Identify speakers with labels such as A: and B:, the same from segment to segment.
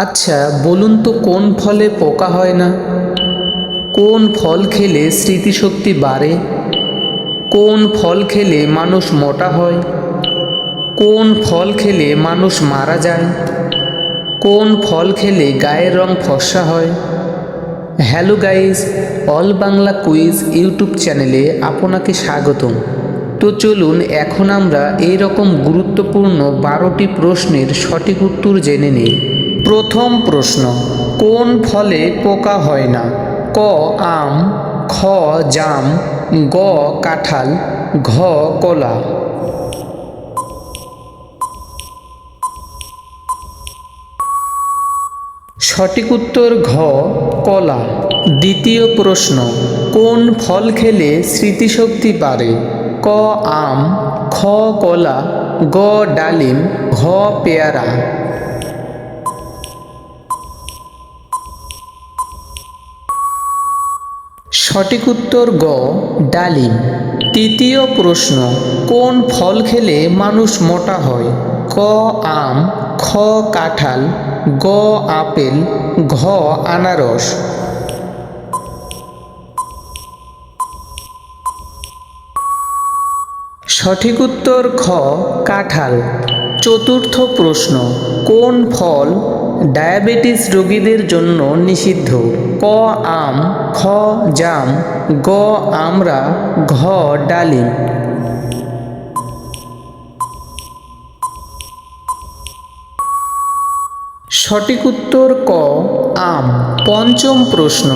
A: আচ্ছা বলুন তো কোন ফলে পোকা হয় না? কোন ফল খেলে স্মৃতিশক্তি বাড়ে? কোন ফল খেলে মানুষ মোটা হয়? কোন ফল খেলে মানুষ মারা যায়? কোন ফল খেলে গায়ের রং ফর্সা হয়? Hello guys, all Bangla quiz YouTube চ্যানেলে আপনাকে স্বাগতম। তো চলুন এখন আমরা এই রকম গুরুত্বপূর্ণ 12টি প্রশ্নের সঠিক উত্তর জেনে নিই। প্রথম প্রশ্ন, কোন ফলে পোকা হয় না? ক আম, খ জাম, গ কাঁঠাল, ঘ কলা। সঠিক উত্তর ঘ কলা। দ্বিতীয় প্রশ্ন, কোন ফল খেলে স্মৃতিশক্তি বাড়ে? ক আম, খ কলা, গ ডালিম, ঘ পেয়ারা। সঠিক উত্তর গ ডালিম। তৃতীয় প্রশ্ন, কোন ফল খেলে মানুষ মোটা হয়? ক আম, খ কাঁঠাল, গ আপেল, ঘ আনারস। সঠিক উত্তর খ কাঁঠাল। চতুর্থ প্রশ্ন, কোন ফল ডায়াবেটিস রোগীদের জন্য নিষিদ্ধ? ক আম, খ জাম, গ আমড়া, ঘ ডালিম। সঠিক উত্তর ক আম। পঞ্চম প্রশ্ন,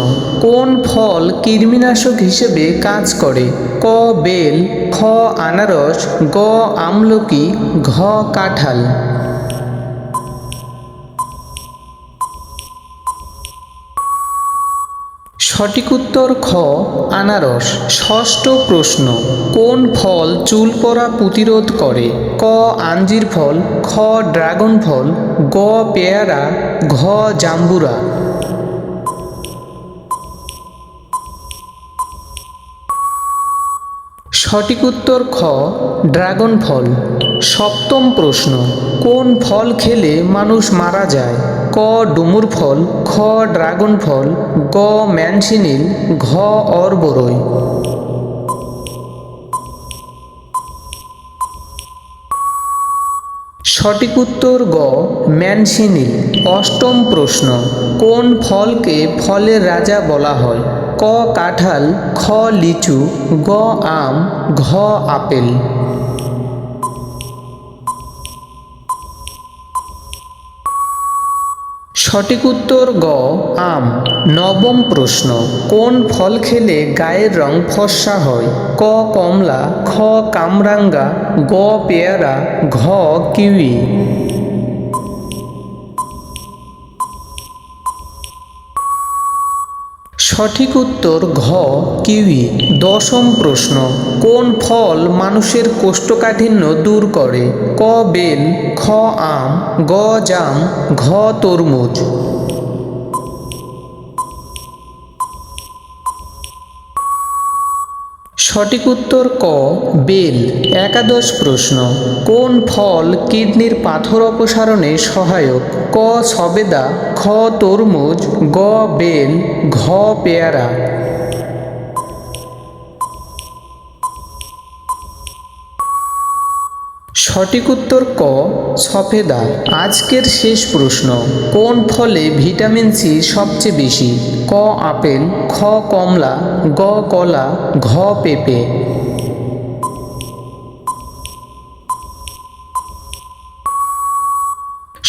A: কোন ফল কৃমিনাশক হিসেবে কাজ করে? ক বেল, খ আনারস, গ আমলকি, ঘ কাঁঠাল। সঠিক উত্তর খ আনারস। ষষ্ঠ প্রশ্ন, কোন ফল চুল পড়া প্রতিরোধ করে? ক আঞ্জির ফল, খ ড্রাগন ফল, গ পেয়ারা, ঘ জাম্বুরা। সঠিক উত্তর খ ড্রাগন ফল। সপ্তম প্রশ্ন, কোন ফল খেলে মানুষ মারা যায়? ক ডুমুর ফল, খ ড্রাগন ফল, গ ম্যানসিনিল, ঘ অরবরই। সঠিক উত্তর গ ম্যানসিনিল। অষ্টম প্রশ্ন, কোন ফলকে ফলের রাজা বলা হয়? ক কাঁঠাল, খ লিচু, গ আম, ঘ আপেল। সঠিক উত্তর গ আম। নবম প্রশ্ন, কোন ফল খেলে গায়ের রং ফর্সা হয়? ক কমলা, খ কামরাঙ্গা, গ পেয়ারা, ঘ কিউই। সঠিক উত্তর ঘ কিউই। দশম প্রশ্ন, কোন ফল মানুষের কোষ্ঠকাঠিন্য দূর করে? ক বেল, খ আম, গ জাম, ঘ তরমুজ। সঠিক উত্তর ক বেল। একাদশ প্রশ্ন, কোন ফল কিডনির পাথর অপসারণে সহায়ক? ক সবেদা, খ তরমুজ, গ বেল, ঘ পেয়ারা। সঠিক উত্তর ক সফেদা। আজকের শেষ প্রশ্ন, কোন ফলে ভিটামিন সি সবচেয়ে বেশি? ক আপেল, খ কমলা, গ কলা, ঘ পেঁপে।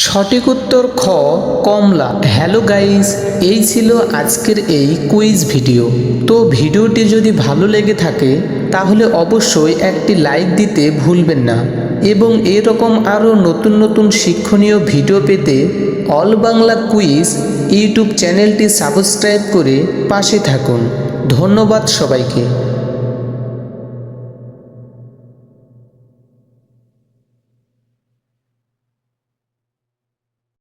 A: সঠিক উত্তর খ কমলা। হ্যালো গাইস, এই ছিল আজকের এই কুইজ ভিডিও। তো ভিডিওটি যদি ভালো লেগে থাকে তাহলে অবশ্যই একটি লাইক দিতে ভুলবেন না এবং এরকম আরও নতুন নতুন শিক্ষণীয় ভিডিও পেতে অল বাংলা কুইজ ইউটিউব চ্যানেলটি সাবস্ক্রাইব করে পাশে থাকুন। ধন্যবাদ সবাইকে।